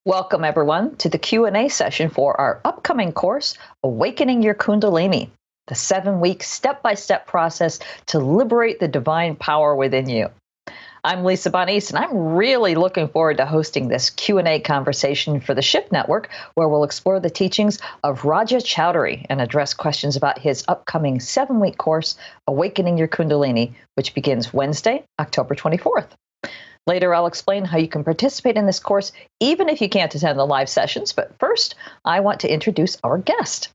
Welcome, everyone, to the Q&A session for our upcoming course, Awakening Your Kundalini, the 7-week step-by-step process to liberate the divine power within you. I'm Lisa Bonis, and I'm really looking forward to hosting this Q&A conversation for the Shift Network, where we'll explore the teachings of Raja Choudhury and address questions about his upcoming 7-week course, Awakening Your Kundalini, which begins Wednesday, October 24th. Later, I'll explain how you can participate in this course, even if you can't attend the live sessions. But first, I want to introduce our guest.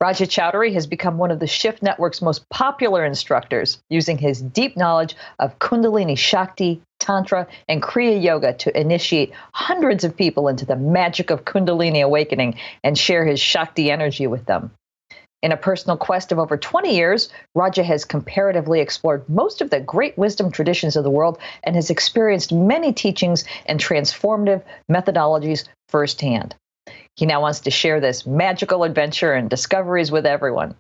Raja Choudhury has become one of the Shift Network's most popular instructors, using his deep knowledge of Kundalini Shakti, Tantra, and Kriya Yoga to initiate hundreds of people into the magic of Kundalini awakening and share his Shakti energy with them. In a personal quest of over 20 years, Raja has comparatively explored most of the great wisdom traditions of the world and has experienced many teachings and transformative methodologies firsthand. He now wants to share this magical adventure and discoveries with everyone.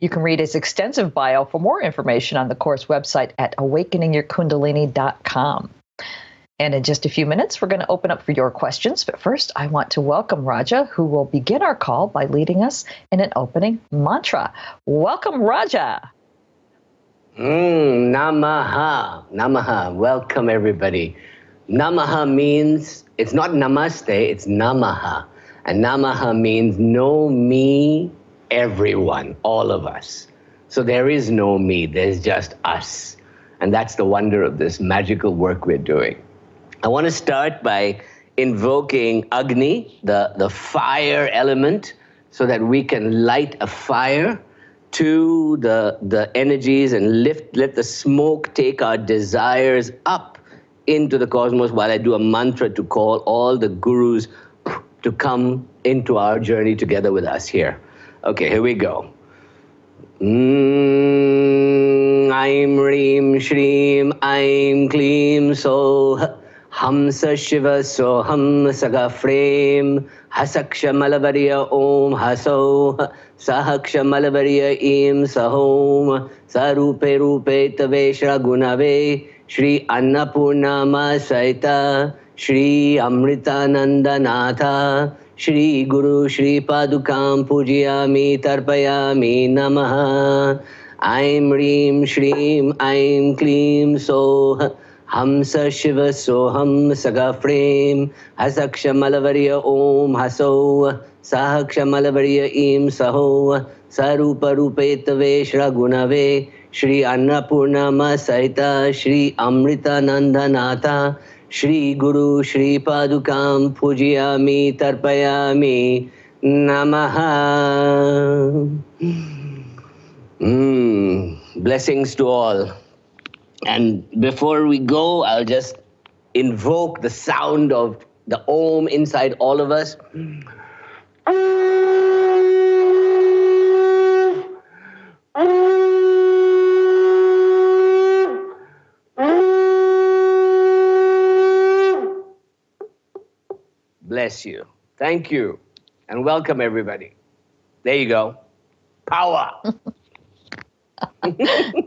You can read his extensive bio for more information on the course website at awakeningyourkundalini.com. And in just a few minutes, we're going to open up for your questions. But first, I want to welcome Raja, who will begin our call by leading us in an opening mantra. Welcome, Raja. Namaha. Namaha. Welcome, everybody. Namaha means, it's not namaste, it's Namaha. And Namaha means no me, everyone, all of us. So there is no me, there's just us. And that's the wonder of this magical work we're doing. I want to start by invoking Agni, the fire element, so that we can light a fire to the energies and let the smoke take our desires up into the cosmos while I do a mantra to call all the gurus to come into our journey together with us here. Okay, here we go. Aim Reem Shreem Aim Kleem So Hamsa Shiva Soham Saga Frame Hasaksha Malavarya Om Haso Sahaksha Malavarya Im Sahom Sarupe Rupe Taveshra Gunave Shri Annapurnama Saita Shri Amritananda Natha Shri Guru Shri Padukam Pujyami Tarpayami Namaha Aim Reem Shreem Aim Kleem So Hamsa Shiva Soham Saga Frame Hasaksha Malavarya Om Haso Sahaksha Malavarya Im Saho Sarupa Rupe Taveshra Gunave Shri Annapurnama Saita Shri Amritananda Natha Shri Guru Shri Padukam Pujyami Tarpayami Namaha. Blessings to all. And before we go, I'll just invoke the sound of the Om inside all of us. Bless you. Thank you. And welcome, everybody. There you go. Power.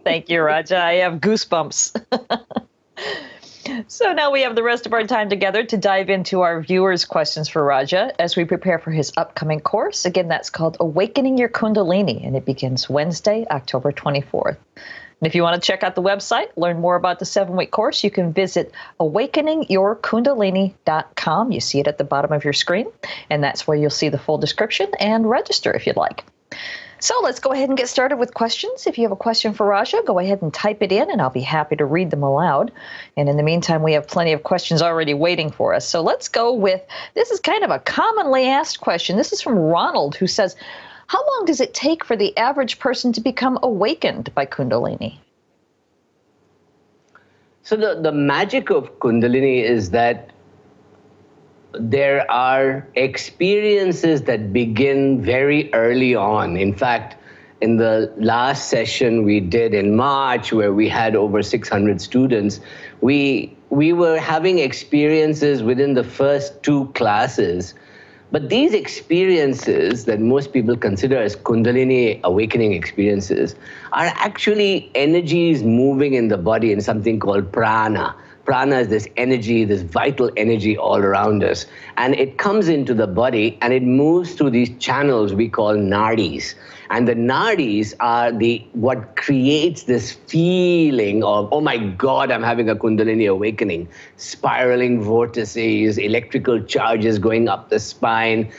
Thank you, Raja. I have goosebumps. So now we have the rest of our time together to dive into our viewers' questions for Raja as we prepare for his upcoming course. Again, that's called Awakening Your Kundalini, and it begins Wednesday, October 24th. And if you want to check out the website, learn more about the 7-week course, you can visit awakeningyourkundalini.com. You see it at the bottom of your screen, and that's where you'll see the full description and register if you'd like. So let's go ahead and get started with questions. If you have a question for Raja, go ahead and type it in, and I'll be happy to read them aloud. And in the meantime, we have plenty of questions already waiting for us. So let's go with, this is kind of a commonly asked question. This is from Ronald, who says, how long does it take for the average person to become awakened by Kundalini? So the magic of Kundalini is that there are experiences that begin very early on. In fact, in the last session we did in March, where we had over 600 students, we were having experiences within the first 2 classes. But these experiences that most people consider as Kundalini awakening experiences are actually energies moving in the body in something called prana. Prana is this energy, this vital energy all around us. And it comes into the body and it moves through these channels we call nadis. And the nadis are what creates this feeling of, oh my God, I'm having a Kundalini awakening. Spiraling vortices, electrical charges going up the spine,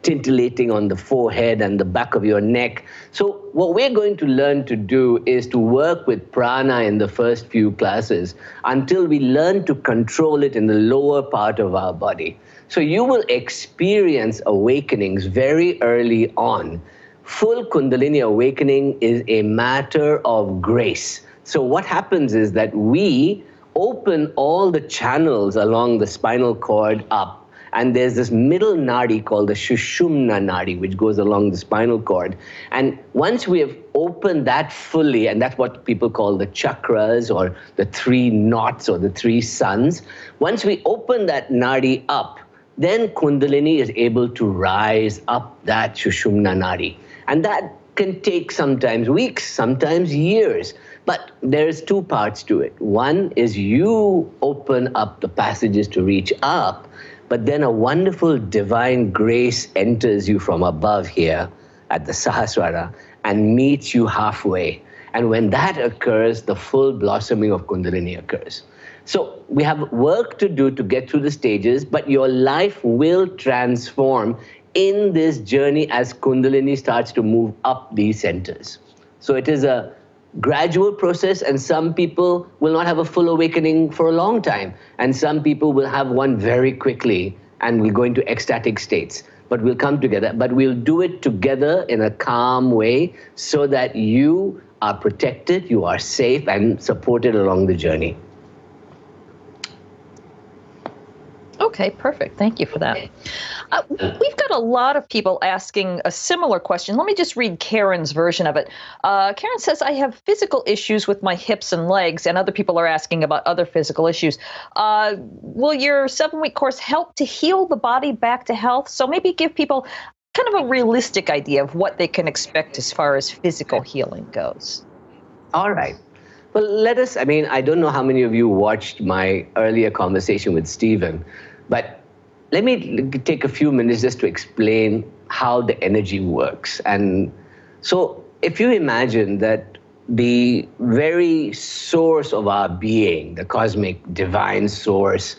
tintillating on the forehead and the back of your neck. So what we're going to learn to do is to work with prana in the first few classes until we learn to control it in the lower part of our body. So you will experience awakenings very early on. Full Kundalini awakening is a matter of grace. So what happens is that we open all the channels along the spinal cord up. And there's this middle nadi called the Sushumna nadi, which goes along the spinal cord. And once we have opened that fully, and that's what people call the chakras or the 3 knots or the 3 suns, once we open that nadi up, then Kundalini is able to rise up that Sushumna nadi. And that can take sometimes weeks, sometimes years. But there's 2 parts to it. One is you open up the passages to reach up, but then a wonderful divine grace enters you from above here at the Sahasrara and meets you halfway. And when that occurs, the full blossoming of Kundalini occurs. So we have work to do to get through the stages, but your life will transform in this journey as Kundalini starts to move up these centers. So it is a gradual process, and some people will not have a full awakening for a long time, and some people will have one very quickly and will go into ecstatic states. But we'll come together, but we'll do it together in a calm way so that you are protected, you are safe and supported along the journey. Okay, perfect. Thank you for that. We've got a lot of people asking a similar question. Let me just read Karen's version of it. Karen says, I have physical issues with my hips and legs, and other people are asking about other physical issues. Will your 7-week course help to heal the body back to health? So maybe give people kind of a realistic idea of what they can expect as far as physical healing goes. All right. Well, I don't know how many of you watched my earlier conversation with Stephen, but let me take a few minutes just to explain how the energy works. And so if you imagine that the very source of our being, the cosmic divine source,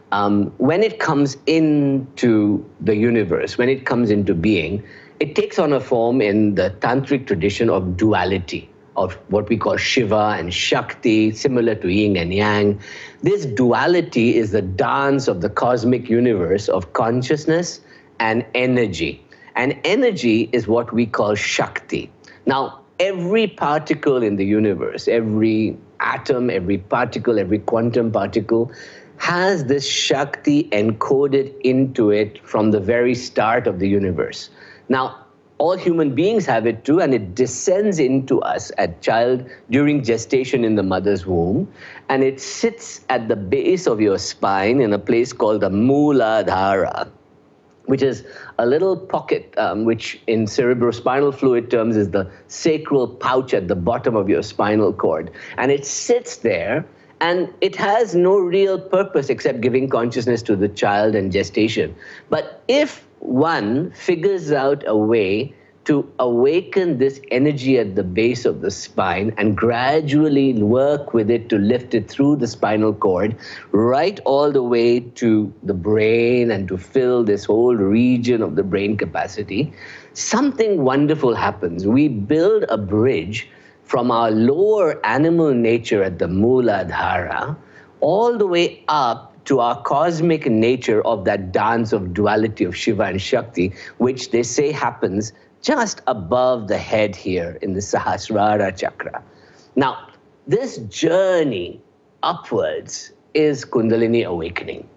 when it comes into the universe, when it comes into being, it takes on a form in the tantric tradition of duality, of what we call Shiva and Shakti, similar to yin and yang. This duality is the dance of the cosmic universe of consciousness and energy. And energy is what we call Shakti. Now, every particle in the universe, every atom, every particle, every quantum particle has this Shakti encoded into it from the very start of the universe. Now, all human beings have it too, and it descends into us during gestation in the mother's womb, and it sits at the base of your spine in a place called the Mooladhara, which is a little pocket, which in cerebrospinal fluid terms is the sacral pouch at the bottom of your spinal cord. And it sits there, and it has no real purpose except giving consciousness to the child and gestation. But if one figures out a way to awaken this energy at the base of the spine and gradually work with it to lift it through the spinal cord, right all the way to the brain and to fill this whole region of the brain capacity, something wonderful happens. We build a bridge from our lower animal nature at the Mooladhara all the way up to our cosmic nature of that dance of duality of Shiva and Shakti, which they say happens just above the head here in the Sahasrara chakra. Now, this journey upwards is Kundalini awakening.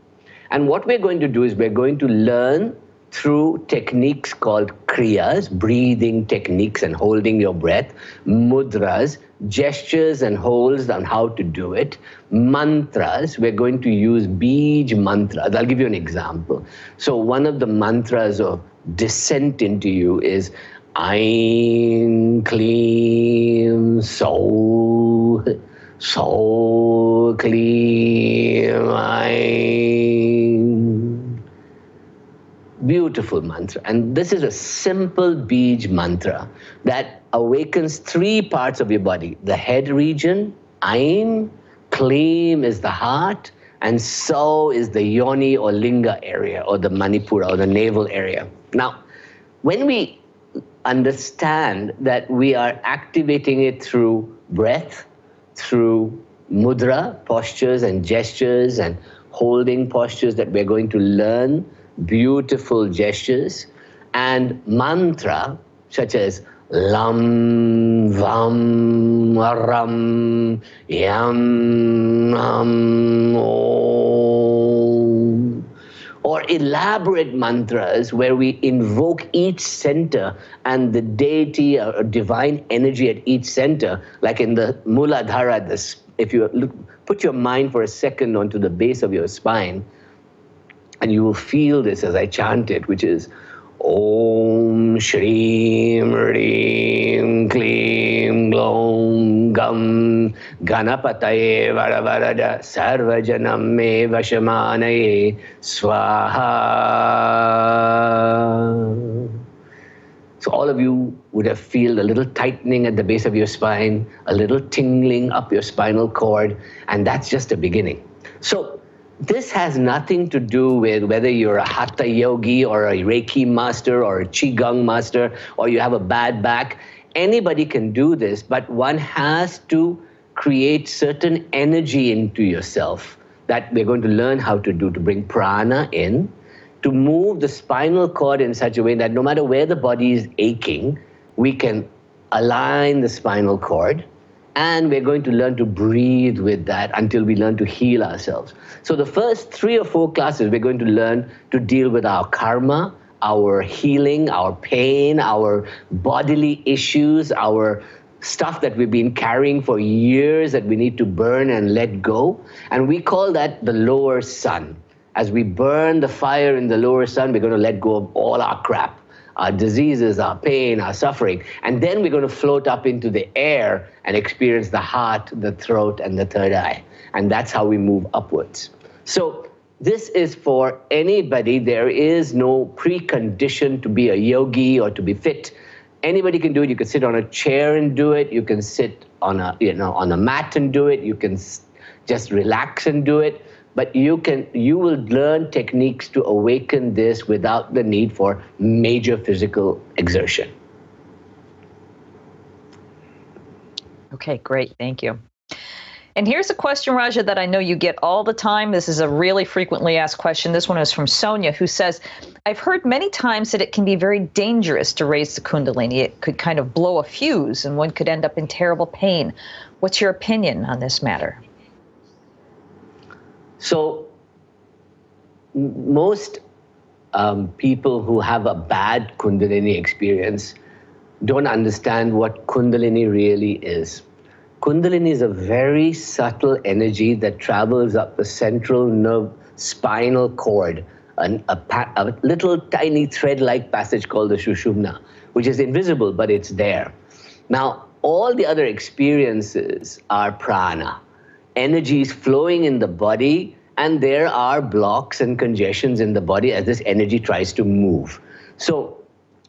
And what we're going to do is we're going to learn through techniques called kriyas, breathing techniques and holding your breath, mudras, gestures and holds on how to do it, mantras. We're going to use Bij mantras. I'll give you an example. So one of the mantras of descent into you is Ain Kleem So So clear mind. Beautiful mantra. And this is a simple Bij mantra that awakens three parts of your body. The head region, Aim, Kleem is the heart, and So is the Yoni or Linga area, or the Manipura, or the navel area. Now, when we understand that we are activating it through breath, through mudra, postures and gestures, and holding postures that we're going to learn, beautiful gestures, and mantra, such as Lam, Vam, Ram, Yam, Nam, Om, or elaborate mantras where we invoke each center and the deity or divine energy at each center, like in the Muladhara. If you put your mind for a second onto the base of your spine, and you will feel this as I chant it, which is Om Shreem Reem Kleem Glom Gam Ganapataye Varavarada Sarvajanam Me Vashamanaye Swaha. So all of you would have feel a little tightening at the base of your spine, a little tingling up your spinal cord, and that's just a beginning. So this has nothing to do with whether you're a Hatha yogi or a Reiki master or a Qigong master or you have a bad back. Anybody can do this, but one has to create certain energy into yourself that we're going to learn how to do, to bring prana in, to move the spinal cord in such a way that no matter where the body is aching, we can align the spinal cord. And we're going to learn to breathe with that until we learn to heal ourselves. So the first 3 or 4 classes, we're going to learn to deal with our karma, our healing, our pain, our bodily issues, our stuff that we've been carrying for years that we need to burn and let go. And we call that the lower sun. As we burn the fire in the lower sun, we're going to let go of all our crap, our diseases, our pain, our suffering. And then we're going to float up into the air and experience the heart, the throat, and the third eye. And that's how we move upwards. So this is for anybody. There is no precondition to be a yogi or to be fit. Anybody can do it. You can sit on a chair and do it. You can sit on a, on a mat and do it. You can just relax and do it. But you will learn techniques to awaken this without the need for major physical exertion. Okay, great. Thank you. And here's a question, Raja, that I know you get all the time. This is a really frequently asked question. This one is from Sonia, who says, I've heard many times that it can be very dangerous to raise the Kundalini. It could kind of blow a fuse and one could end up in terrible pain. What's your opinion on this matter? So most people who have a bad Kundalini experience don't understand what Kundalini really is. Kundalini is a very subtle energy that travels up the central nerve spinal cord, a little tiny thread-like passage called the Shushumna, which is invisible, but it's there. Now, all the other experiences are prana. Energy is flowing in the body, and there are blocks and congestions in the body as this energy tries to move. So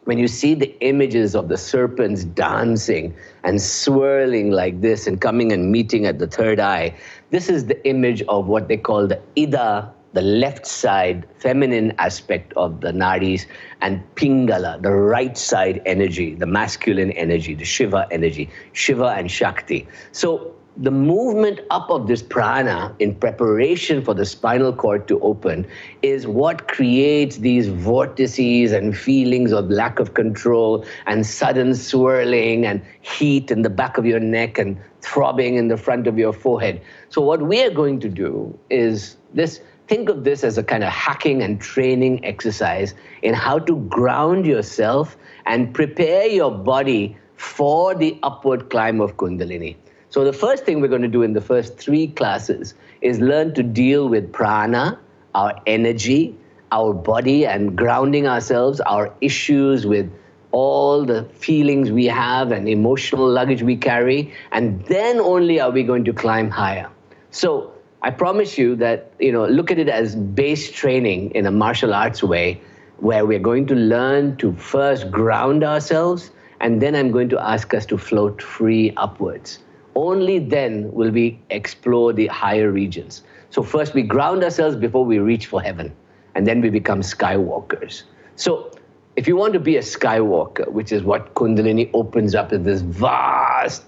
when you see the images of the serpents dancing and swirling like this and coming and meeting at the third eye, this is the image of what they call the Ida, the left side, feminine aspect of the nadis, and Pingala, the right side energy, the masculine energy, the Shiva energy, Shiva and Shakti. So the movement up of this prana in preparation for the spinal cord to open is what creates these vortices and feelings of lack of control and sudden swirling and heat in the back of your neck and throbbing in the front of your forehead. So what we are going to do is this. Think of this as a kind of hacking and training exercise in how to ground yourself and prepare your body for the upward climb of Kundalini. So the first thing we're going to do in the first 3 classes is learn to deal with prana, our energy, our body, and grounding ourselves, our issues with all the feelings we have and emotional luggage we carry, and then only are we going to climb higher. So I promise you that, look at it as base training in a martial arts way, where we're going to learn to first ground ourselves, and then I'm going to ask us to float free upwards. Only then will we explore the higher regions. So first we ground ourselves before we reach for heaven, and then we become skywalkers. So if you want to be a skywalker, which is what Kundalini opens up as this vast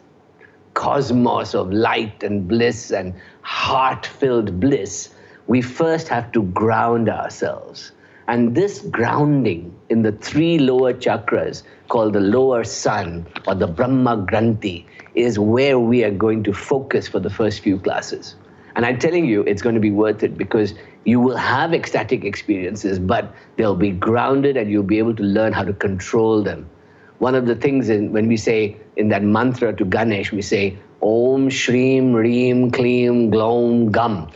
cosmos of light and bliss and heart-filled bliss, we first have to ground ourselves. And this grounding in the 3 lower chakras, called the lower sun or the Brahma Granthi, is where we are going to focus for the first few classes. And I'm telling you, it's going to be worth it, because you will have ecstatic experiences, but they'll be grounded and you'll be able to learn how to control them. One of the things when we say in that mantra to Ganesh, we say, Om Shreem Reem Kleem Glom Gum.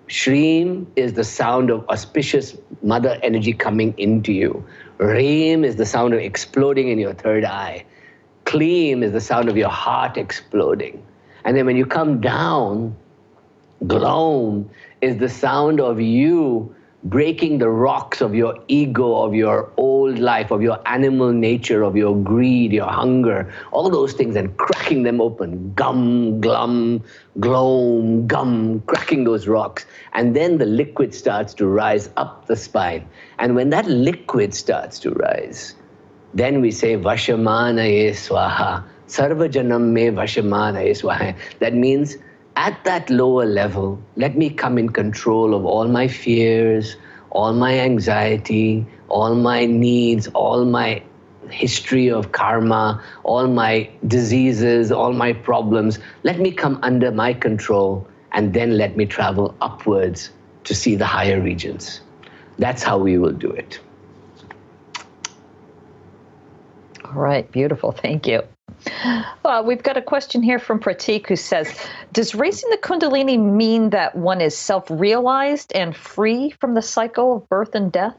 Shreem is the sound of auspicious mother energy coming into you. Reem is the sound of exploding in your third eye. Kleem is the sound of your heart exploding. And then when you come down, Glom is the sound of you breaking the rocks of your ego, of your old life, of your animal nature, of your greed, your hunger, all those things, and cracking them open. Gum, glum, glom, gum, cracking those rocks. And then the liquid starts to rise up the spine. And when that liquid starts to rise, then we say, Vashamanaye Swaha, Sarvajanam me Vashamanaye Swaha. That means, at that lower level, let me come in control of all my fears, all my anxiety, all my needs, all my history of karma, all my diseases, all my problems. Let me come under my control, and then let me travel upwards to see the higher regions. That's how we will do it. All right, beautiful. Thank you. We've got a question here from Pratik, who says, does raising the Kundalini mean that one is self-realized and free from the cycle of birth and death?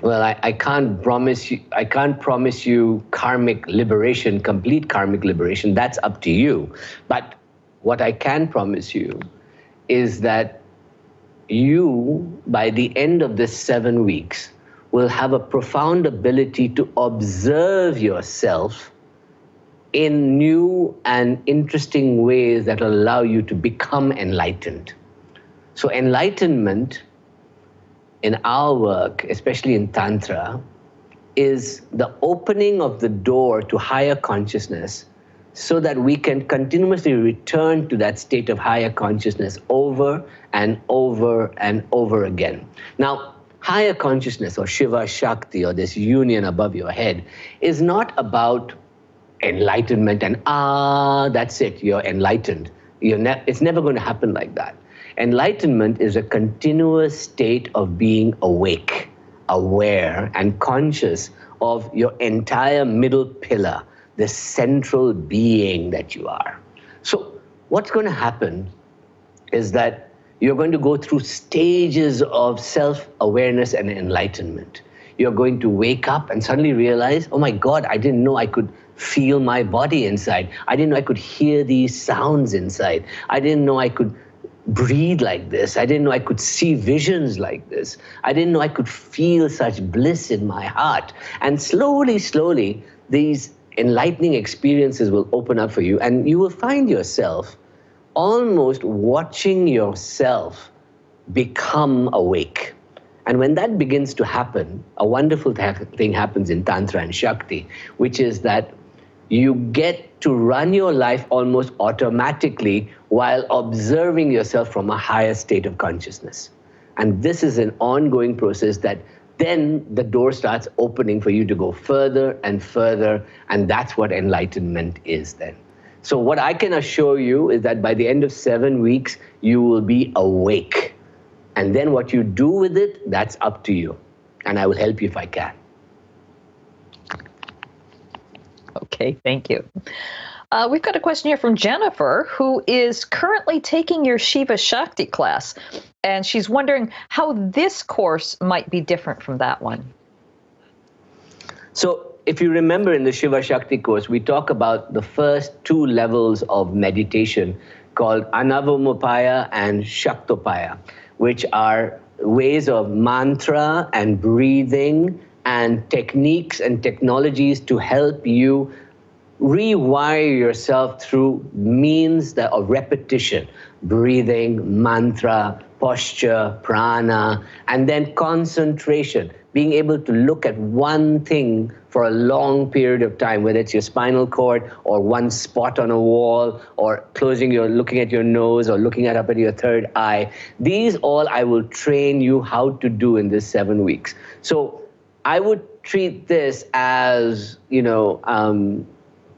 Well, I can't promise you karmic liberation, complete karmic liberation. That's up to you. But what I can promise you is that you, by the end of this 7 weeks, will have a profound ability to observe yourself in new and interesting ways that will allow you to become enlightened. So enlightenment in our work, especially in Tantra, is the opening of the door to higher consciousness, so that we can continuously return to that state of higher consciousness over and over and over again. Now, higher consciousness, or Shiva Shakti, or this union above your head, is not about enlightenment and, that's it, you're enlightened. It's never going to happen like that. Enlightenment is a continuous state of being awake, aware, and conscious of your entire middle pillar, the central being that you are. So what's going to happen is that you're going to go through stages of self-awareness and enlightenment. You're going to wake up and suddenly realize, oh my God, I didn't know I could feel my body inside. I didn't know I could hear these sounds inside. I didn't know I could breathe like this. I didn't know I could see visions like this. I didn't know I could feel such bliss in my heart. And slowly, slowly, these enlightening experiences will open up for you, and you will find yourself almost watching yourself become awake. And when that begins to happen, a wonderful thing happens in Tantra and Shakti, which is that you get to run your life almost automatically while observing yourself from a higher state of consciousness. And this is an ongoing process that then the door starts opening for you to go further and further, and that's what enlightenment is then. So what I can assure you is that by the end of 7 weeks, you will be awake. And then what you do with it, that's up to you. And I will help you if I can. Okay, thank you. We've got a question here from Jennifer, who is currently taking your Shiva Shakti class. And she's wondering how this course might be different from that one. So if you remember in the Shiva Shakti course, we talk about the first two levels of meditation called Anavamupaya and Shaktopaya, which are ways of mantra and breathing and techniques and technologies to help you rewire yourself through means that of repetition, breathing, mantra, posture, prana, and then concentration, being able to look at one thing for a long period of time, whether it's your spinal cord or one spot on a wall or looking at your nose or looking up at your third eye. These all I will train you how to do in this 7 weeks. So I would treat this as,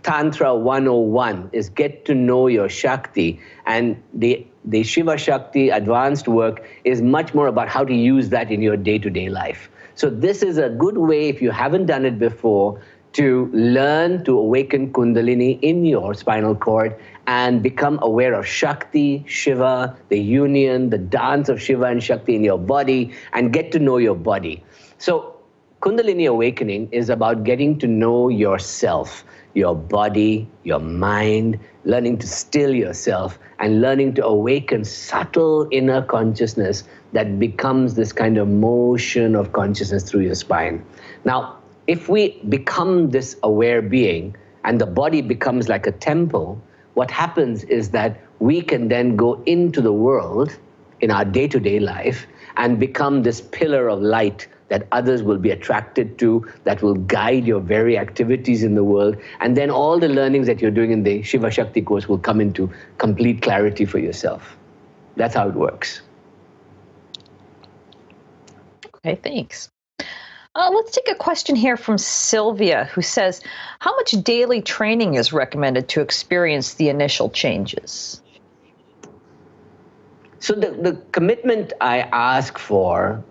Tantra 101 is get to know your Shakti, and the Shiva Shakti advanced work is much more about how to use that in your day-to-day life. So this is a good way, if you haven't done it before, to learn to awaken Kundalini in your spinal cord and become aware of Shakti, Shiva, the union, the dance of Shiva and Shakti in your body, and get to know your body. So Kundalini awakening is about getting to know yourself, your body, your mind, learning to still yourself and learning to awaken subtle inner consciousness that becomes this kind of motion of consciousness through your spine. Now, if we become this aware being and the body becomes like a temple, what happens is that we can then go into the world in our day-to-day life and become this pillar of light that others will be attracted to, that will guide your very activities in the world. And then all the learnings that you're doing in the Shiva Shakti course will come into complete clarity for yourself. That's how it works. Okay, thanks. Let's take a question here from Sylvia, who says, how much daily training is recommended to experience the initial changes? So the commitment I ask for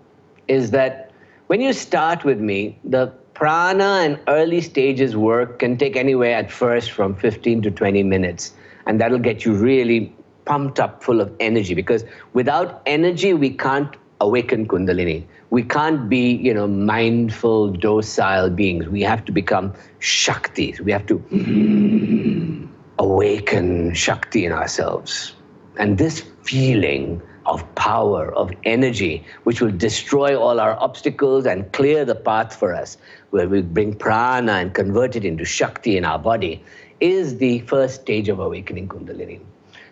is that when you start with me, the prana and early stages work can take anywhere at first from 15 to 20 minutes. And that'll get you really pumped up, full of energy. Because without energy, we can't awaken Kundalini. We can't be, mindful, docile beings. We have to become Shaktis. We have to awaken Shakti in ourselves. And this feeling of power, of energy, which will destroy all our obstacles and clear the path for us, where we bring prana and convert it into Shakti in our body, is the first stage of awakening Kundalini.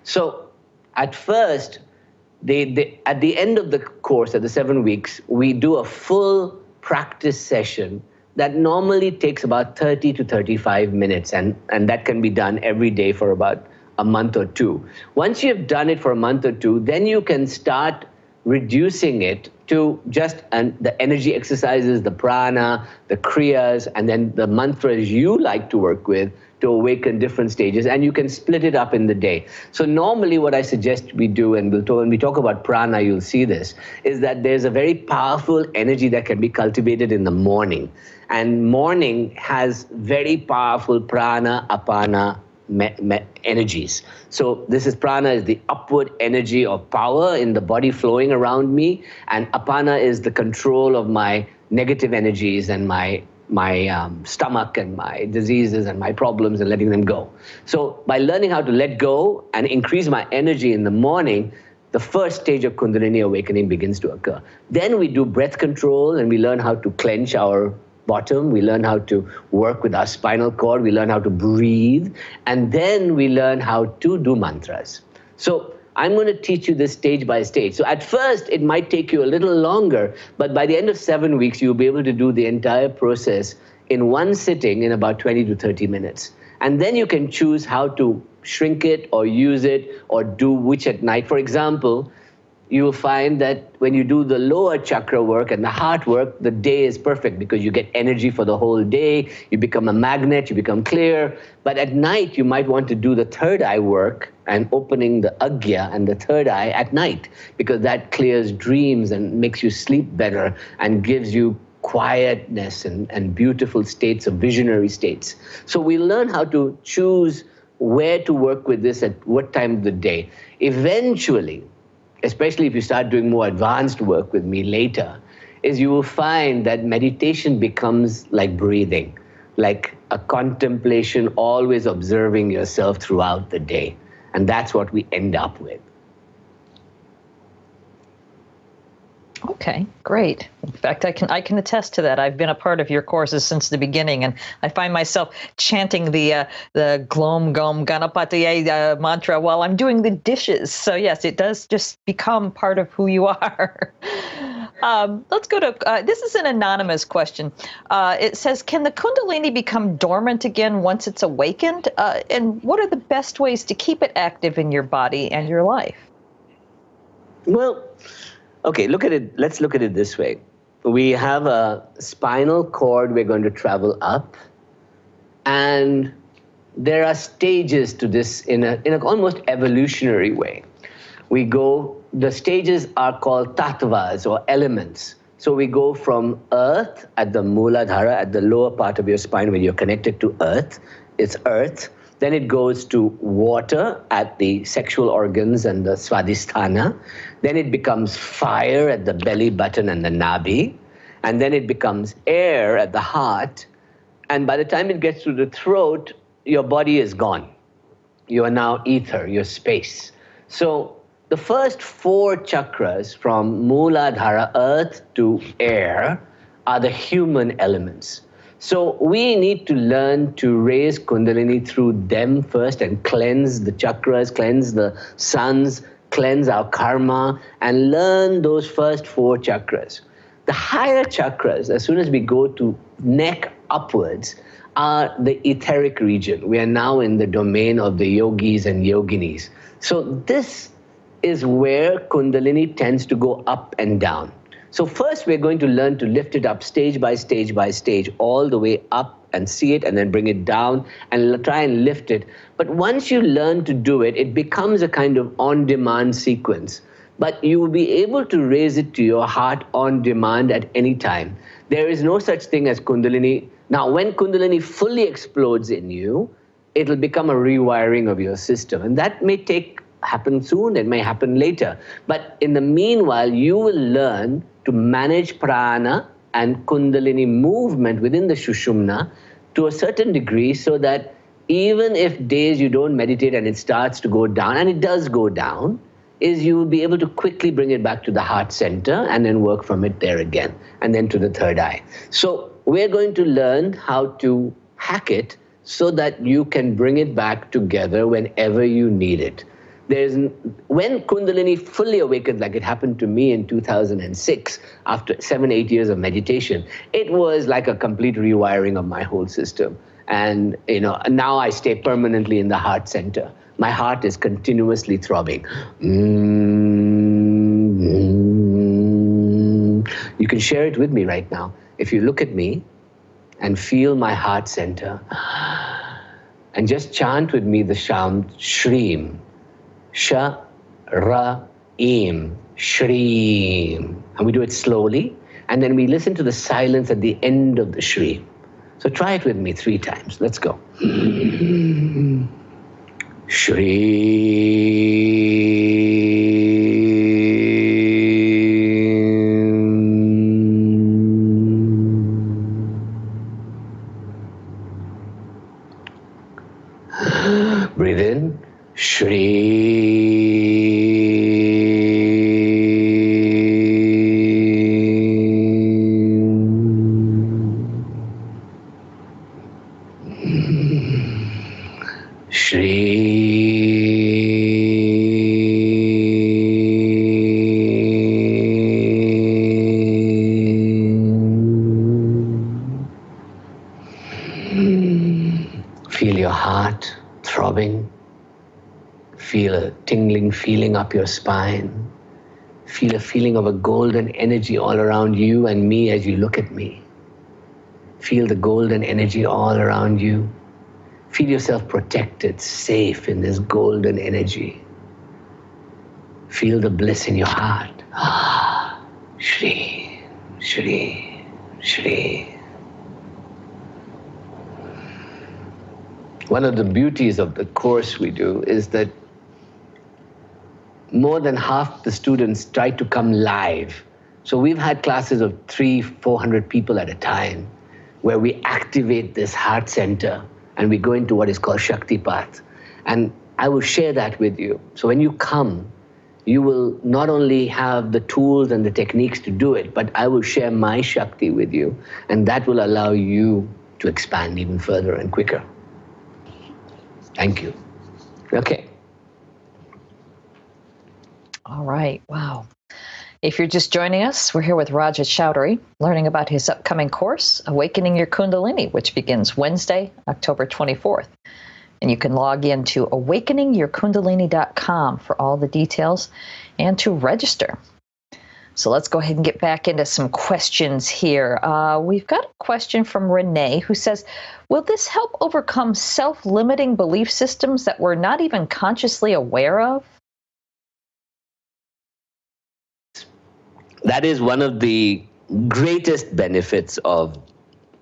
So at first, at the end of the course, at the 7 weeks, we do a full practice session that normally takes about 30 to 35 minutes, and that can be done every day for about a month or two. Once you've done it for a month or two, then you can start reducing it to just the energy exercises, the prana, the kriyas, and then the mantras you like to work with to awaken different stages, and you can split it up in the day. So normally what I suggest we do, and when we talk about prana, you'll see this, is that there's a very powerful energy that can be cultivated in the morning. And morning has very powerful prana, apana, energies. So prana is the upward energy of power in the body flowing around me, and apana is the control of my negative energies and my stomach and my diseases and my problems and letting them go. So by learning how to let go and increase my energy in the morning, the first stage of Kundalini awakening begins to occur. Then we do breath control and we learn how to clench our bottom, we learn how to work with our spinal cord, we learn how to breathe, and then we learn how to do mantras. So I'm going to teach you this stage by stage. So at first, it might take you a little longer, but by the end of 7 weeks, you'll be able to do the entire process in one sitting in about 20 to 30 minutes. And then you can choose how to shrink it or use it or do which at night. For example, you will find that when you do the lower chakra work and the heart work, the day is perfect because you get energy for the whole day, you become a magnet, you become clear. But at night, you might want to do the third eye work and opening the agya and the third eye at night, because that clears dreams and makes you sleep better and gives you quietness and beautiful states of visionary states. So we learn how to choose where to work with this at what time of the day. Eventually, especially if you start doing more advanced work with me later, is you will find that meditation becomes like breathing, like a contemplation, always observing yourself throughout the day. And that's what we end up with. Okay, great. In fact, I can attest to that. I've been a part of your courses since the beginning, and I find myself chanting the Glom Gom Ganapatiye mantra while I'm doing the dishes. So yes, it does just become part of who you are. Let's go to this is an anonymous question. It says, "Can the Kundalini become dormant again once it's awakened? And what are the best ways to keep it active in your body and your life?" Well, okay, look at it. Let's look at it this way. We have a spinal cord we're going to travel up, and there are stages to this in an almost evolutionary way. The stages are called tattvas or elements. So we go from earth at the Mooladhara, at the lower part of your spine where you're connected to earth. It's earth. Then it goes to water at the sexual organs and the Swadhisthana. Then it becomes fire at the belly button and the nabi. And then it becomes air at the heart. And by the time it gets to the throat, your body is gone. You are now ether, you're space. So the first 4 chakras from Mooladhara, earth to air, are the human elements. So we need to learn to raise Kundalini through them first and cleanse the chakras, cleanse the suns, cleanse our karma, and learn those first 4 chakras. The higher chakras, as soon as we go to neck upwards, are the etheric region. We are now in the domain of the yogis and yoginis. So this is where Kundalini tends to go up and down. So first we're going to learn to lift it up stage by stage by stage, all the way up and see it and then bring it down and try and lift it. But once you learn to do it, it becomes a kind of on-demand sequence. But you will be able to raise it to your heart on demand at any time. There is no such thing as Kundalini. Now, when Kundalini fully explodes in you, it'll become a rewiring of your system. And that may happen soon, it may happen later. But in the meanwhile, you will learn to manage prana and Kundalini movement within the Shushumna to a certain degree, so that even if days you don't meditate and it starts to go down, and it does go down, is you will be able to quickly bring it back to the heart center and then work from it there again, and then to the third eye. So we're going to learn how to hack it so that you can bring it back together whenever you need it. When Kundalini fully awakens, like it happened to me in 2006, after 7-8 years of meditation, it was like a complete rewiring of my whole system. And now I stay permanently in the heart center. My heart is continuously throbbing. You can share it with me right now. If you look at me and feel my heart center, and just chant with me the sound Shreem. Sha, Ra, Im, Shreem. And we do it slowly, and then we listen to the silence at the end of the Shreem. So try it with me 3 times. Let's go. Shreem. Breathe in. Feel your heart throbbing. Feel a tingling feeling up your spine. Feel a feeling of a golden energy all around you and me as you look at me. Feel the golden energy all around you. Feel yourself protected, safe in this golden energy. Feel the bliss in your heart. Shri, Shri, Shri. One of the beauties of the course we do is that more than half the students try to come live So we've had classes of 300-400 people at a time where we activate this heart center and we go into what is called Shakti Path. And I will share that with you. So when you come, you will not only have the tools and the techniques to do it, but I will share my Shakti with you, and that will allow you to expand even further and quicker. Thank you. Okay. All right. Wow. If you're just joining us, we're here with Raja Choudhury, learning about his upcoming course, Awakening Your Kundalini, which begins Wednesday, October 24th. And you can log in to awakeningyourkundalini.com for all the details and to register. So let's go ahead and get back into some questions here. We've got a question from Renee who says, will this help overcome self-limiting belief systems that we're not even consciously aware of? That is one of the greatest benefits of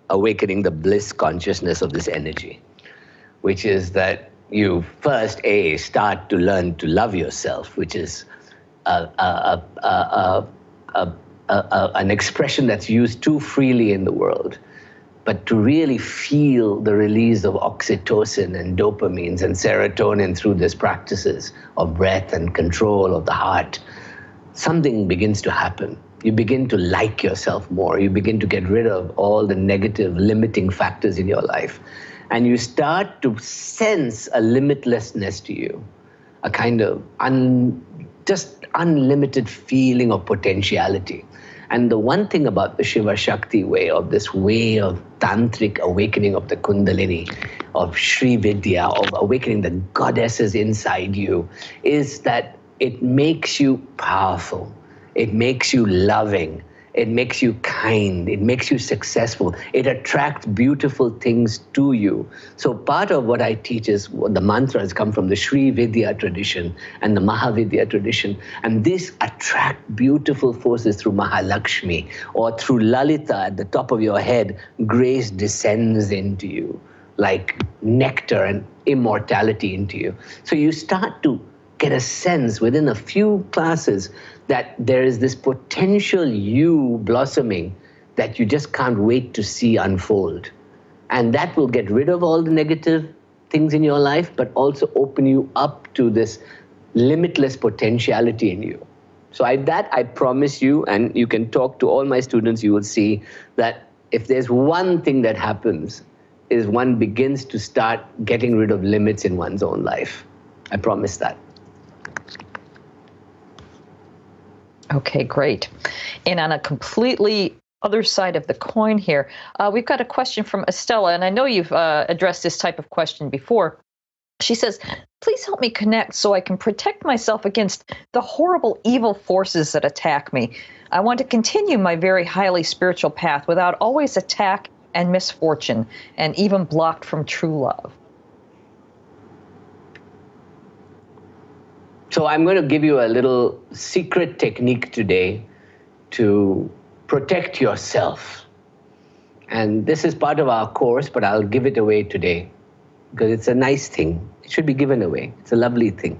awakening the bliss consciousness of this energy, which is that you first, start to learn to love yourself, which is an expression that's used too freely in the world. But to really feel the release of oxytocin and dopamines and serotonin through these practices of breath and control of the heart, something begins to happen. You begin to like yourself more. You begin to get rid of all the negative limiting factors in your life. And you start to sense a limitlessness to you, a kind of just unlimited feeling of potentiality. And the one thing about the Shiva Shakti way, of this way of tantric awakening of the Kundalini, of Sri Vidya, of awakening the goddesses inside you, is that it makes you powerful. It makes you loving. It makes you kind. It makes you successful. It attracts beautiful things to you. So part of what I teach is the mantras come from the Sri Vidya tradition and the Mahavidya tradition. And this attract beautiful forces through Mahalakshmi, or through Lalita at the top of your head. Grace descends into you like nectar and immortality into you. So you start to get a sense within a few classes that there is this potential you blossoming that you just can't wait to see unfold. And that will get rid of all the negative things in your life, but also open you up to this limitless potentiality in you. So I promise you, and you can talk to all my students, you will see that if there's one thing that happens, is one begins to start getting rid of limits in one's own life. I promise that. Okay, great. And on a completely other side of the coin here, we've got a question from Estella, and I know you've addressed this type of question before. She says, please help me connect so I can protect myself against the horrible evil forces that attack me. I want to continue my very highly spiritual path without always attack and misfortune, and even blocked from true love. So I'm going to give you a little secret technique today to protect yourself. And this is part of our course, but I'll give it away today because it's a nice thing. It should be given away. It's a lovely thing.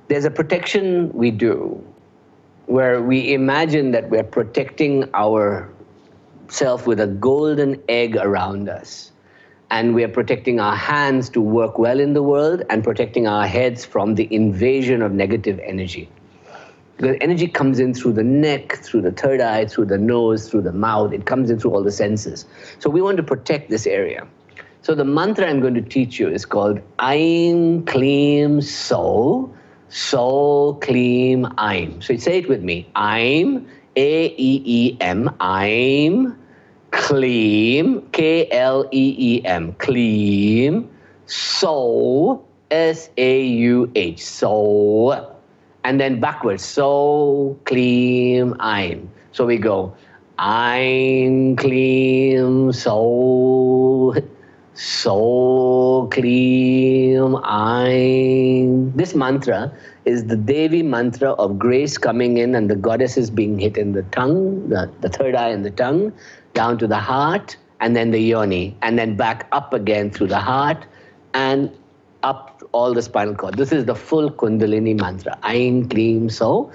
There's a protection we do where we imagine that we're protecting ourselves with a golden egg around us. And we are protecting our hands to work well in the world and protecting our heads from the invasion of negative energy. Because energy comes in through the neck, through the third eye, through the nose, through the mouth. It comes in through all the senses. So we want to protect this area. So the mantra I'm going to teach you is called Aim, Kleem, So, So, Kleem, Aim. So say it with me. Aim, A-E-E-M, Aim, Kleem, K-L-E-E-M, Kleem, So, S-A-U-H, So, and then backwards, So, Kleem, Aim. So we go, Aim, Kleem, So, So, Kleem, Aim. This mantra is the Devi mantra of grace coming in and the goddesses being hit in the tongue, the third eye and the tongue, down to the heart, and then the yoni, and then back up again through the heart, and up all the spinal cord. This is the full Kundalini mantra. Aim, Kleem, so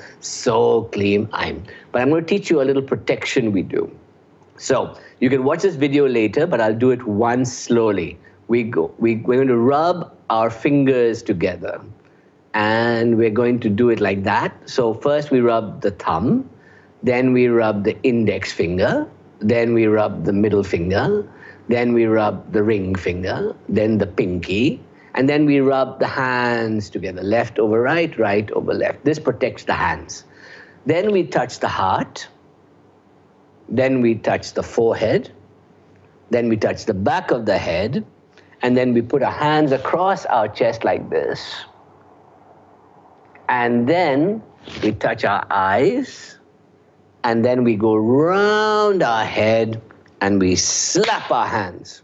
Kleem, Aim. But I'm going to teach you a little protection we do. So you can watch this video later, but I'll do it once slowly. We're going to rub our fingers together, and we're going to do it like that. So first we rub the thumb, then we rub the index finger, then we rub the middle finger, then we rub the ring finger, then the pinky, and then we rub the hands together, left over right, right over left. This protects the hands. Then we touch the heart, then we touch the forehead, then we touch the back of the head, and then we put our hands across our chest like this. And then we touch our eyes, and then we go round our head and we slap our hands.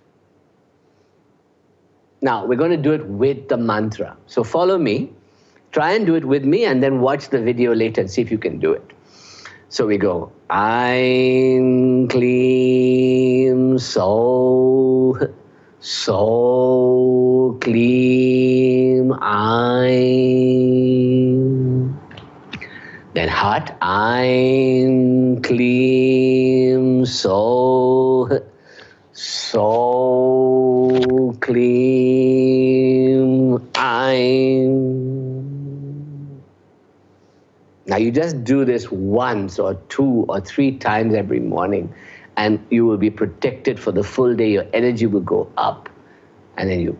Now, we're going to do it with the mantra. So follow me, try and do it with me, and then watch the video later and see if you can do it. So we go, Aim, Kleem, so Kleem, Aim. Then heart, Aim, Kleem, so Kleem, Aim. Now you just do this once or 2 or 3 times every morning, and you will be protected for the full day. Your energy will go up, and then you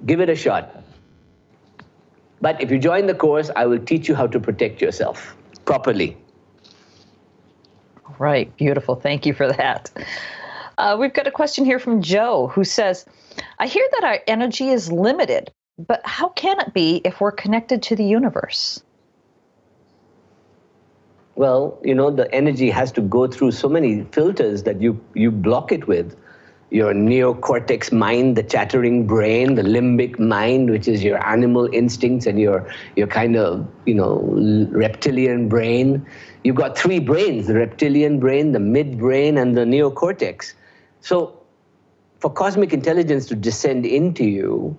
give it a shot. But if you join the course, I will teach you how to protect yourself properly. Right, beautiful. Thank you for that. We've got a question here from Joe, who says, I hear that our energy is limited, but how can it be if we're connected to the universe? Well, you know, the energy has to go through so many filters that you block it with. Your neocortex mind, the chattering brain, the limbic mind, which is your animal instincts, and your kind of, reptilian brain. You've got 3 brains, the reptilian brain, the midbrain, and the neocortex. So for cosmic intelligence to descend into you,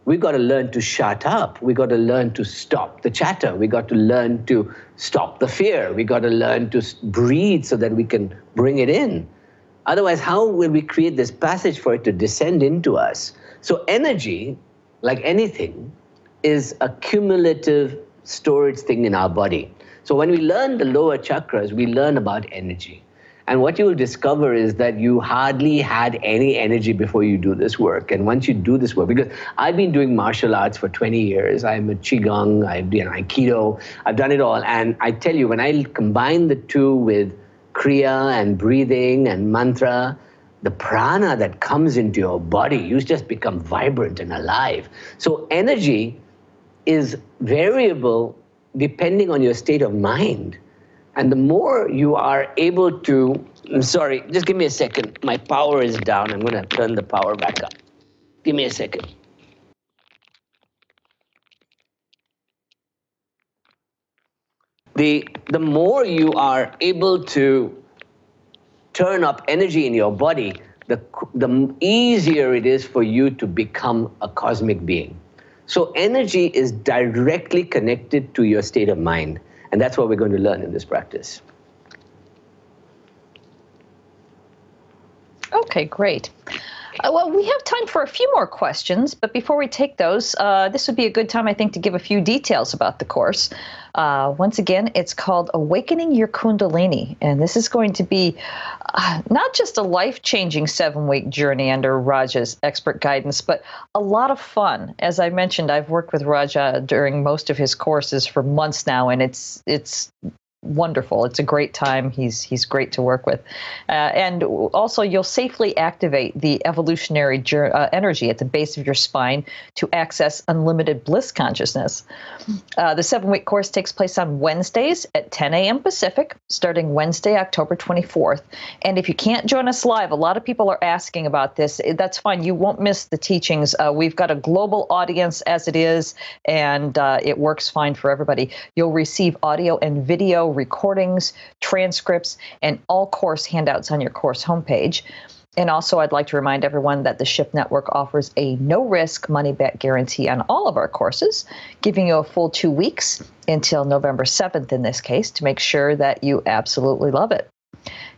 we've got to learn to shut up. We've got to learn to stop the chatter. We've got to learn to stop the fear. We've got to learn to breathe so that we can bring it in. Otherwise, how will we create this passage for it to descend into us? So energy, like anything, is a cumulative storage thing in our body. So when we learn the lower chakras, we learn about energy. And what you will discover is that you hardly had any energy before you do this work. And once you do this work, because I've been doing martial arts for 20 years, I'm a Qigong, I've done Aikido, I've done it all. And I tell you, when I combine the two with Kriya and breathing and mantra, the prana that comes into your body, you just become vibrant and alive. So energy is variable depending on your state of mind. And the more you are able to, I'm sorry, just give me a second. My power is down. I'm going to turn the power back up. Give me a second. The more you are able to turn up energy in your body, the easier it is for you to become a cosmic being. So energy is directly connected to your state of mind. And that's what we're going to learn in this practice. Okay, great. Well, we have time for a few more questions, but before we take those, this would be a good time, I think, to give a few details about the course. Once again, it's called Awakening Your Kundalini, and this is going to be not just a life-changing 7-week journey under Raja's expert guidance, but a lot of fun. As I mentioned, I've worked with Raja during most of his courses for months now, and it's wonderful. It's a great time. He's great to work with. And also, you'll safely activate the evolutionary energy at the base of your spine to access unlimited bliss consciousness. The 7-week course takes place on Wednesdays at 10 a.m. Pacific, starting Wednesday, October 24th. And if you can't join us live, a lot of people are asking about this. That's fine. You won't miss the teachings. We've got a global audience as it is, and it works fine for everybody. You'll receive audio and video video recordings, transcripts, and all course handouts on your course homepage. And also, I'd like to remind everyone that the Shift Network offers a no-risk money-back guarantee on all of our courses, giving you a full 2 weeks until November 7th in this case to make sure that you absolutely love it.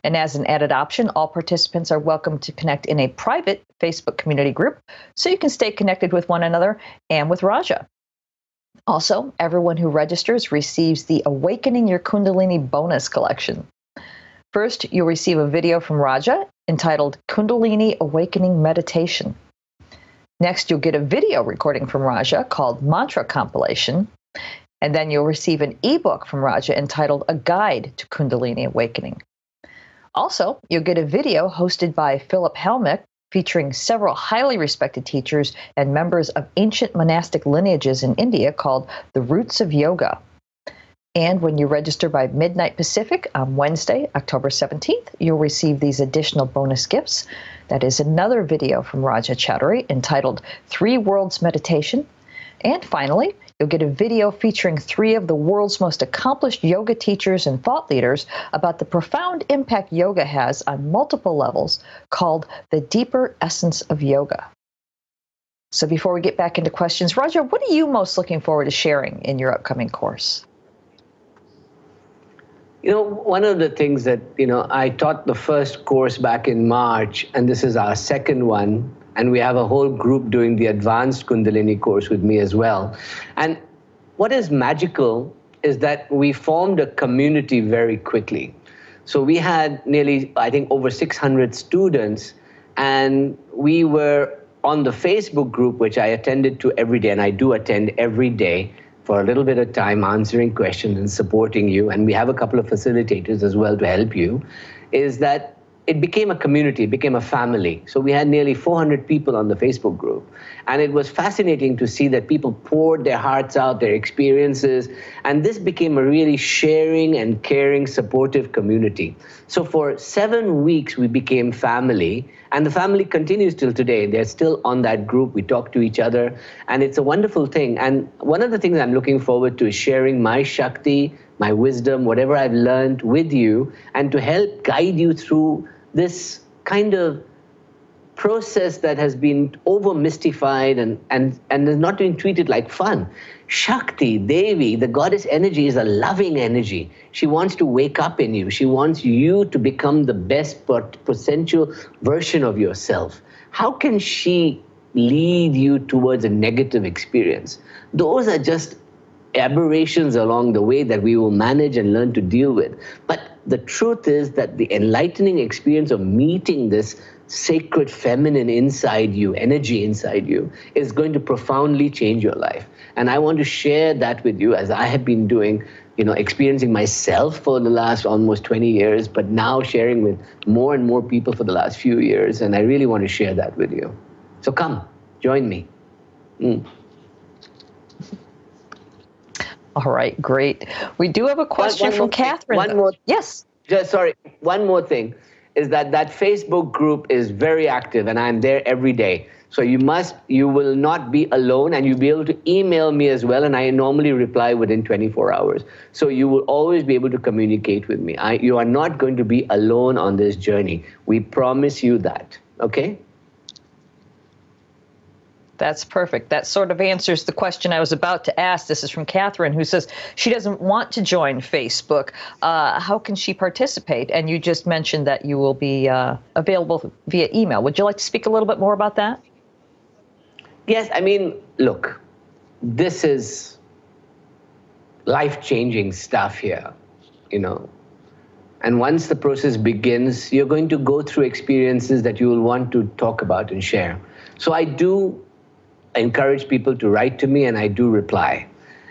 And as an added option, all participants are welcome to connect in a private Facebook community group so you can stay connected with one another and with Raja. Also, everyone who registers receives the Awakening Your Kundalini bonus collection. First, you'll receive a video from Raja entitled Kundalini Awakening Meditation. Next, you'll get a video recording from Raja called Mantra Compilation. And then you'll receive an ebook from Raja entitled A Guide to Kundalini Awakening. Also, you'll get a video hosted by Philip Helmick featuring several highly respected teachers and members of ancient monastic lineages in India called The Roots of Yoga. And when you register by midnight Pacific on Wednesday, October 17th, you'll receive these additional bonus gifts. That is another video from Raja Choudhury entitled 3 Worlds Meditation. And finally, you'll get a video featuring 3 of the world's most accomplished yoga teachers and thought leaders about the profound impact yoga has on multiple levels called The Deeper Essence of Yoga. So before we get back into questions, Raja, what are you most looking forward to sharing in your upcoming course? You know, one of the things that, I taught the first course back in March, and this is our second one, and we have a whole group doing the advanced Kundalini course with me as well. And what is magical is that we formed a community very quickly. So we had nearly, I think, over 600 students, and we were on the Facebook group, which I attended to every day, and I do attend every day, for a little bit of time answering questions and supporting you, and we have a couple of facilitators as well to help you, is that it became a community, it became a family. So we had nearly 400 people on the Facebook group. And it was fascinating to see that people poured their hearts out, their experiences, and this became a really sharing and caring, supportive community. So for 7 weeks, we became family, and the family continues till today. They're still on that group. We talk to each other, and it's a wonderful thing. And one of the things I'm looking forward to is sharing my Shakti, my wisdom, whatever I've learned with you, and to help guide you through this kind of process that has been over-mystified and is not being treated like fun. Shakti, Devi, the goddess energy, is a loving energy. She wants to wake up in you. She wants you to become the best potential version of yourself. How can she lead you towards a negative experience? Those are just aberrations along the way that we will manage and learn to deal with. But the truth is that the enlightening experience of meeting this sacred feminine inside you, energy inside you, is going to profoundly change your life. And I want to share that with you, as I have been doing, experiencing myself for the last almost 20 years, but now sharing with more and more people for the last few years. And I really want to share that with you. So come, join me. All right, great. We do have a question from Catherine. Yes. One more thing is that Facebook group is very active, and I'm there every day. So you will not be alone, and you'll be able to email me as well, and I normally reply within 24 hours. So you will always be able to communicate with me. You are not going to be alone on this journey. We promise you that, okay? That's perfect. That sort of answers the question I was about to ask. This is from Catherine, who says she doesn't want to join Facebook. How can she participate? And you just mentioned that you will be available via email. Would you like to speak a little bit more about that? Yes, I mean, look, this is life-changing stuff here, And once the process begins, you're going to go through experiences that you will want to talk about and share. So I do encourage people to write to me, and I do reply.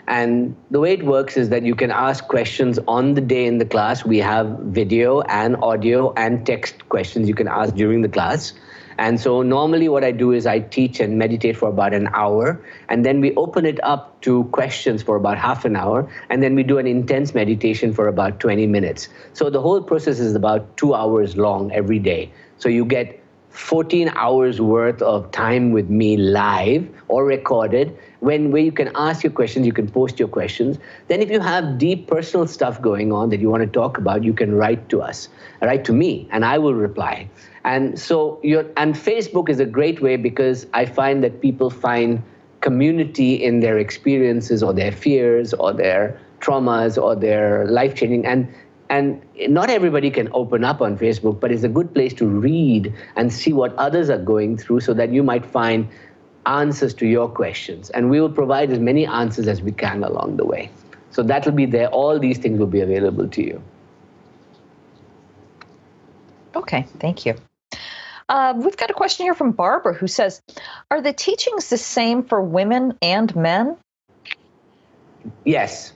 And the way it works is that you can ask questions on the day in the class. We have video and audio and text questions you can ask during the class. And so normally what I do is I teach and meditate for about an hour, and then we open it up to questions for about half an hour, and then we do an intense meditation for about 20 minutes. So the whole process is about 2 hours long every day. So you get 14 hours worth of time with me live or recorded, where you can ask your questions, you can post your questions. Then if you have deep personal stuff going on that you want to talk about, you can write to us, write to me, and I will reply. And so and Facebook is a great way, because I find that people find community in their experiences or their fears or their traumas or their life-changing. And not everybody can open up on Facebook, but it's a good place to read and see what others are going through, so that you might find answers to your questions. And we will provide as many answers as we can along the way. So that will be there. All these things will be available to you. Okay, thank you. We've got a question here from Barbara, who says, are the teachings the same for women and men? Yes.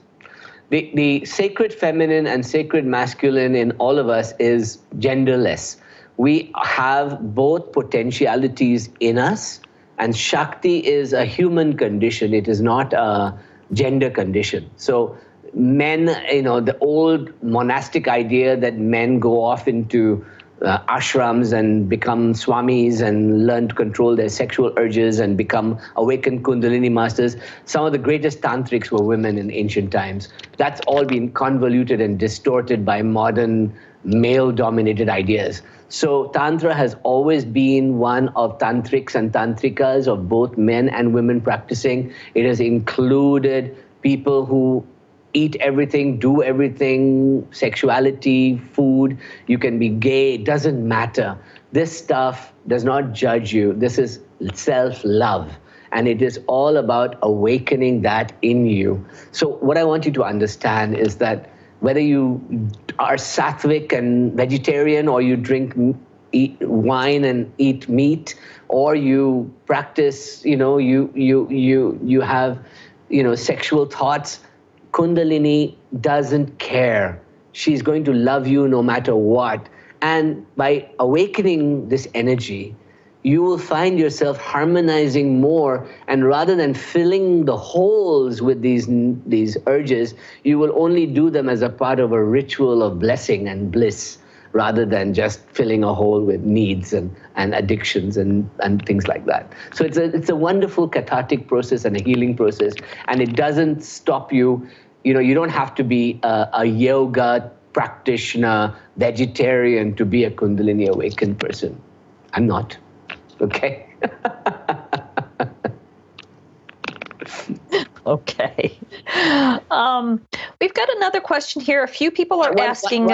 The sacred feminine and sacred masculine in all of us is genderless. We have both potentialities in us, and Shakti is a human condition. It is not a gender condition. So men, the old monastic idea that men go off into ashrams and become swamis and learn to control their sexual urges and become awakened Kundalini masters. Some of the greatest tantrics were women in ancient times. That's all been convoluted and distorted by modern male-dominated ideas. So Tantra has always been one of tantrics and tantrikas, of both men and women practicing. It has included people who eat everything, do everything, sexuality, food. You can be gay, it doesn't matter. This stuff does not judge you. This is self-love. And it is all about awakening that in you. So what I want you to understand is that whether you are sattvic and vegetarian, or you eat wine and eat meat, or you practice, you have, sexual thoughts, Kundalini doesn't care. She's going to love you no matter what. And by awakening this energy, you will find yourself harmonizing more, and rather than filling the holes with these urges, you will only do them as a part of a ritual of blessing and bliss, rather than just filling a hole with needs and addictions and things like that. So it's a wonderful cathartic process and a healing process, and it doesn't stop you. You don't have to be a yoga practitioner, vegetarian to be a Kundalini awakened person. I'm not. Okay. Okay. We've got another question here. A few people are asking.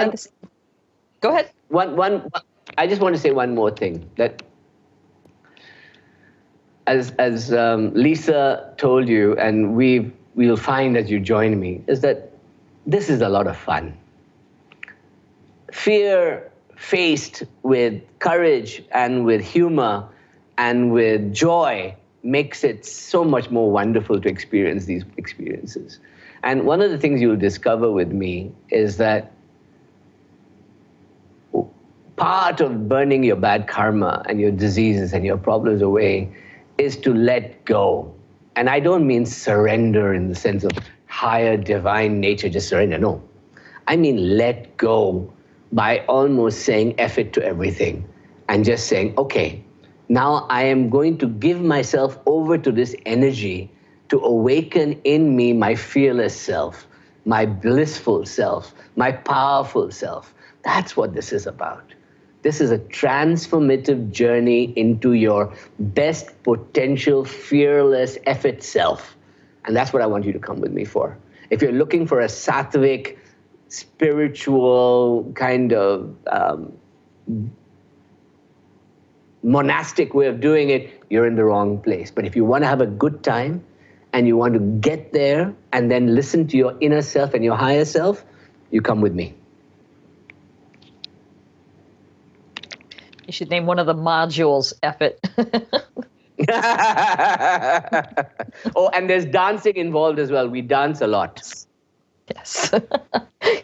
Go ahead. I just want to say one more thing. That as Lisa told you, and we'll find as you join me, is that this is a lot of fun. Fear faced with courage and with humor and with joy makes it so much more wonderful to experience these experiences. And one of the things you'll discover with me is that part of burning your bad karma and your diseases and your problems away is to let go. And I don't mean surrender in the sense of higher divine nature, just surrender. No. I mean let go by almost saying F it to everything and just saying, okay, now I am going to give myself over to this energy to awaken in me my fearless self, my blissful self, my powerful self. That's what this is about. This is a transformative journey into your best potential, fearless, effort self. And that's what I want you to come with me for. If you're looking for a sattvic, spiritual, kind of monastic way of doing it, you're in the wrong place. But if you want to have a good time and you want to get there and then listen to your inner self and your higher self, you come with me. You should name one of the modules F-it. Oh, and there's dancing involved as well. We dance a lot. Yes.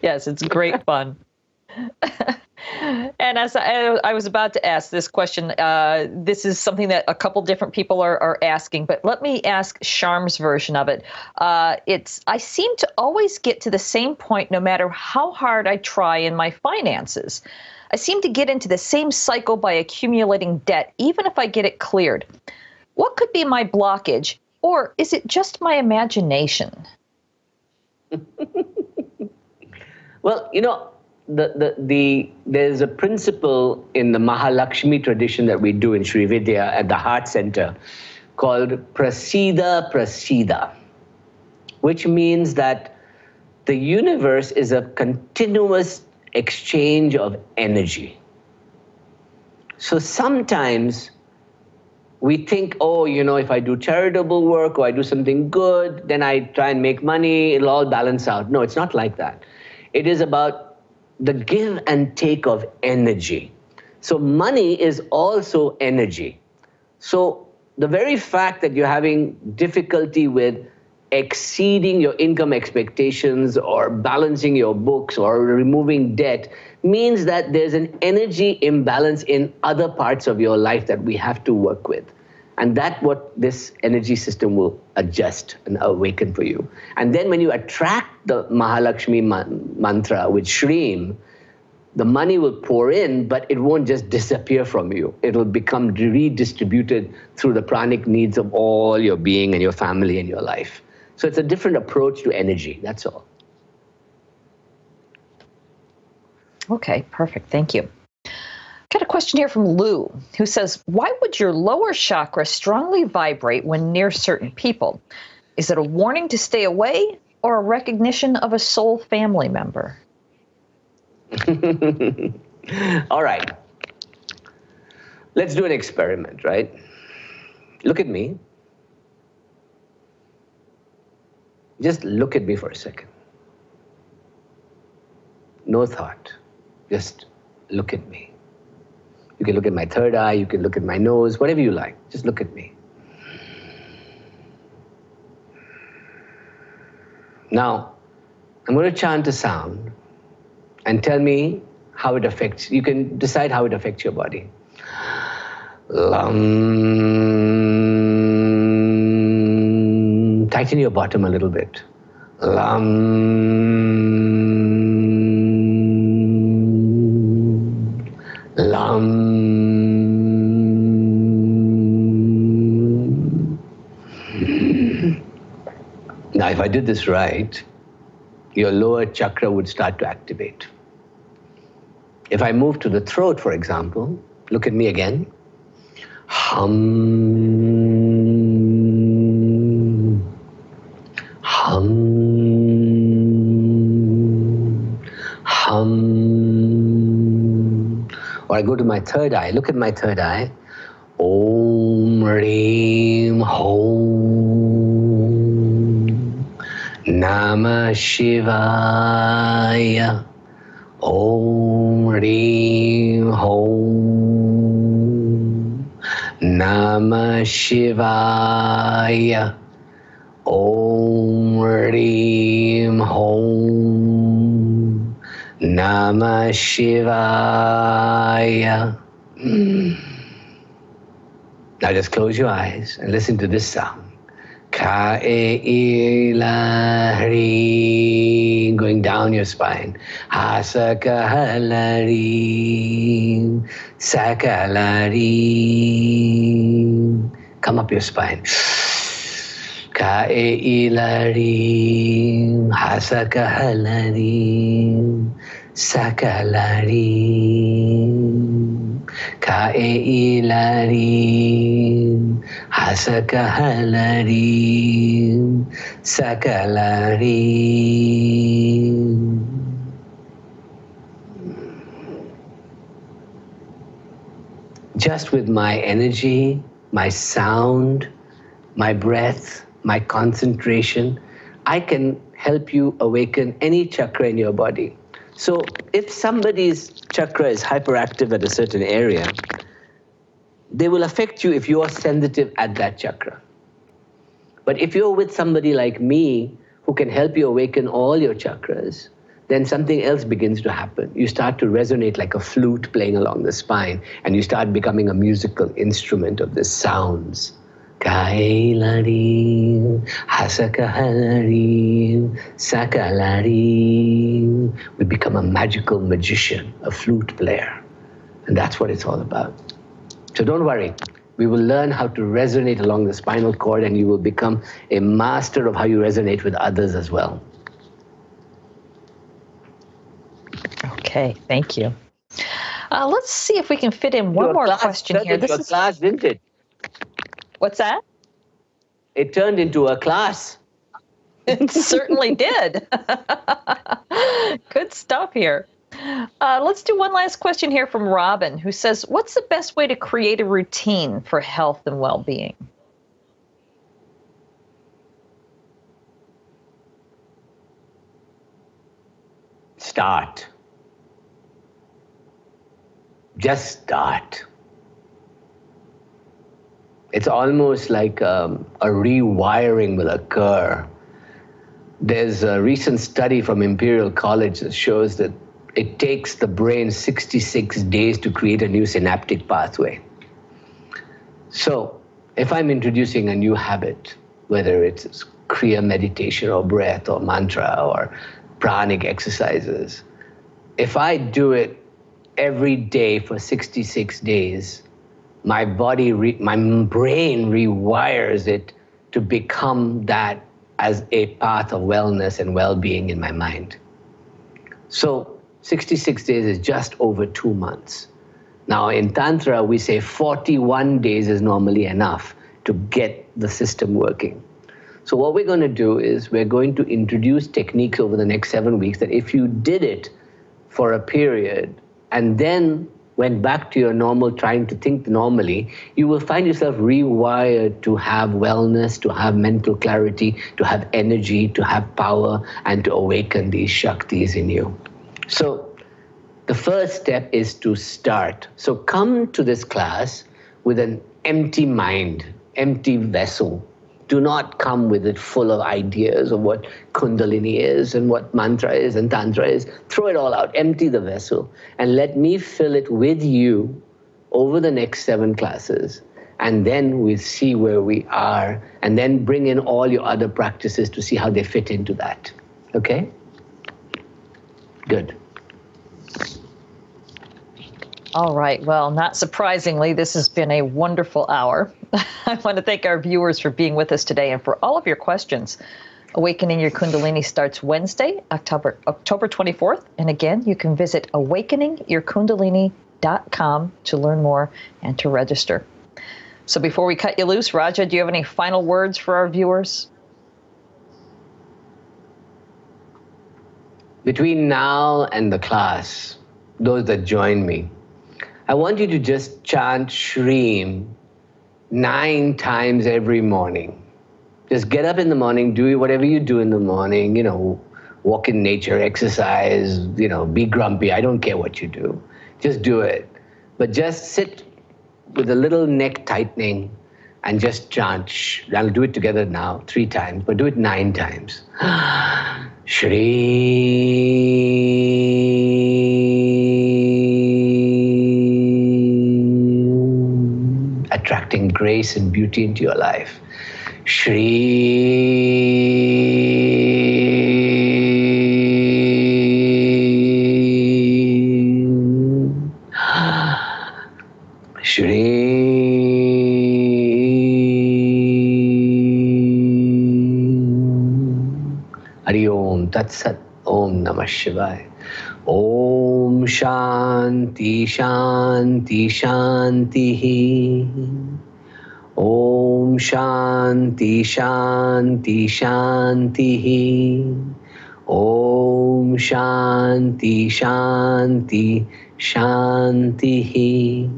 Yes, it's great fun. And as I was about to ask this question, this is something that a couple different people are asking, but let me ask Sharm's version of it. I seem to always get to the same point no matter how hard I try in my finances. I seem to get into the same cycle by accumulating debt, even if I get it cleared. What could be my blockage, Or is it just my imagination? Well, there's a principle in the Mahalakshmi tradition that we do in Sri Vidya at the Heart Center called Prasida Prasida, which means that the universe is a continuous exchange of energy. So sometimes we think, if I do charitable work or I do something good, then I try and make money, it'll all balance out. No, it's not like that. It is about the give and take of energy. So money is also energy. So the very fact that you're having difficulty with exceeding your income expectations or balancing your books or removing debt means that there's an energy imbalance in other parts of your life that we have to work with. And that's what this energy system will adjust and awaken for you. And then when you attract the Mahalakshmi mantra with Shreem, the money will pour in, but it won't just disappear from you. It'll become redistributed through the pranic needs of all your being and your family and your life. So it's a different approach to energy, that's all. Okay, perfect. Thank you. Got a question here from Lou, who says, why would your lower chakra strongly vibrate when near certain people? Is it a warning to stay away or a recognition of a soul family member? All right. Let's do an experiment, right? Look at me. Just look at me for a second. No thought. Just look at me. You can look at my third eye, you can look at my nose, whatever you like. Just look at me. Now, I'm going to chant a sound and tell me how it affects. You can decide how it affects your body. Lam. Tighten your bottom a little bit. Lam. Lam. Now, if I did this right, your lower chakra would start to activate. If I move to the throat, for example, look at me again. Hum. Hum. Hum. Or I go to my third eye. Look at my third eye. Om Reem Hom Namah Shivaya. Om Reem Hom Namah Shivaya. Om Reem Hom Namah Shivaya. Now just close your eyes and listen to this sound. Ka-e-ila-hri, going down your spine. Ha-sa-ka-ha-la-ri, sa-ka-la-ri. Come up your spine. Ka-e-ila-ri, ha-sa-ka-ha-la-ri, sa-ka-la-ri. Ka-e-ila-ri, ha-sa-ka-ha-la-ri, sa-ka-la-ri. Just with my energy, my sound, my breath, my concentration, I can help you awaken any chakra in your body. So if somebody's chakra is hyperactive at a certain area, they will affect you if you are sensitive at that chakra. But if you're with somebody like me who can help you awaken all your chakras, then something else begins to happen. You start to resonate like a flute playing along the spine, and you start becoming a musical instrument of the sounds. Ka-e-la-ri, ha-sa-ka-ha-la-ri, sa-ka-la-ri. We become a magical magician, a flute player. And that's what it's all about. So don't worry. We will learn how to resonate along the spinal cord, and you will become a master of how you resonate with others as well. Okay, thank you. Let's see if we can fit in one more question here. This is class, didn't it? What's that? It turned into a class. It certainly did. Good stuff here. Let's do one last question here from Robin, who says, what's the best way to create a routine for health and well-being? Start. Just start. It's almost like a rewiring will occur. There's a recent study from Imperial College that shows that it takes the brain 66 days to create a new synaptic pathway. So if I'm introducing a new habit, whether it's Kriya meditation or breath or mantra or pranic exercises, if I do it every day for 66 days, my brain rewires it to become that as a path of wellness and well-being in my mind. So 66 days is just over 2 months. Now in Tantra, we say 41 days is normally enough to get the system working. So what we're going to do is we're going to introduce techniques over the next 7 weeks that if you did it for a period and then went back to your normal, trying to think normally, you will find yourself rewired to have wellness, to have mental clarity, to have energy, to have power, and to awaken these Shaktis in you. So the first step is to start. So come to this class with an empty mind, empty vessel. Do not come with it full of ideas of what Kundalini is and what mantra is and Tantra is. Throw it all out, empty the vessel, and let me fill it with you over the next 7 classes. And then we'll see where we are, and then bring in all your other practices to see how they fit into that. Okay? Good. All right. Well, not surprisingly, this has been a wonderful hour. I want to thank our viewers for being with us today and for all of your questions. Awakening Your Kundalini starts Wednesday, October 24th. And again, you can visit awakeningyourkundalini.com to learn more and to register. So before we cut you loose, Raja, do you have any final words for our viewers? Between now and the class, those that join me, I want you to just chant Shreem 9 times every morning. Just get up in the morning, do whatever you do in the morning, walk in nature, exercise, be grumpy. I don't care what you do. Just do it. But just sit with a little neck tightening and just chant. I'll do it together now 3 times, but do it 9 times. Shri. Attracting grace and beauty into your life. Shri. Shri. Hari Om Tat Sat. Om Namah Shivaya. Om Shanti Shanti Shanti. Om Shanti Shanti Shanti. Om Shanti Shanti Shanti.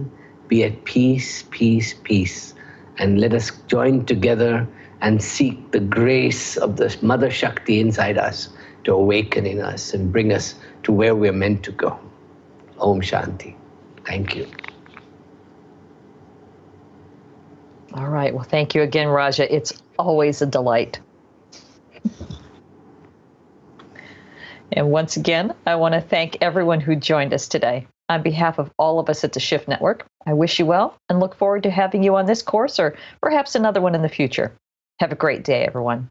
Be at peace, peace, peace. And let us join together and seek the grace of the Mother Shakti inside us to awaken in us and bring us to where we're meant to go. Om Shanti. Thank you. All right. Well, thank you again, Raja. It's always a delight. And once again, I want to thank everyone who joined us today. On behalf of all of us at the Shift Network, I wish you well and look forward to having you on this course or perhaps another one in the future. Have a great day, everyone.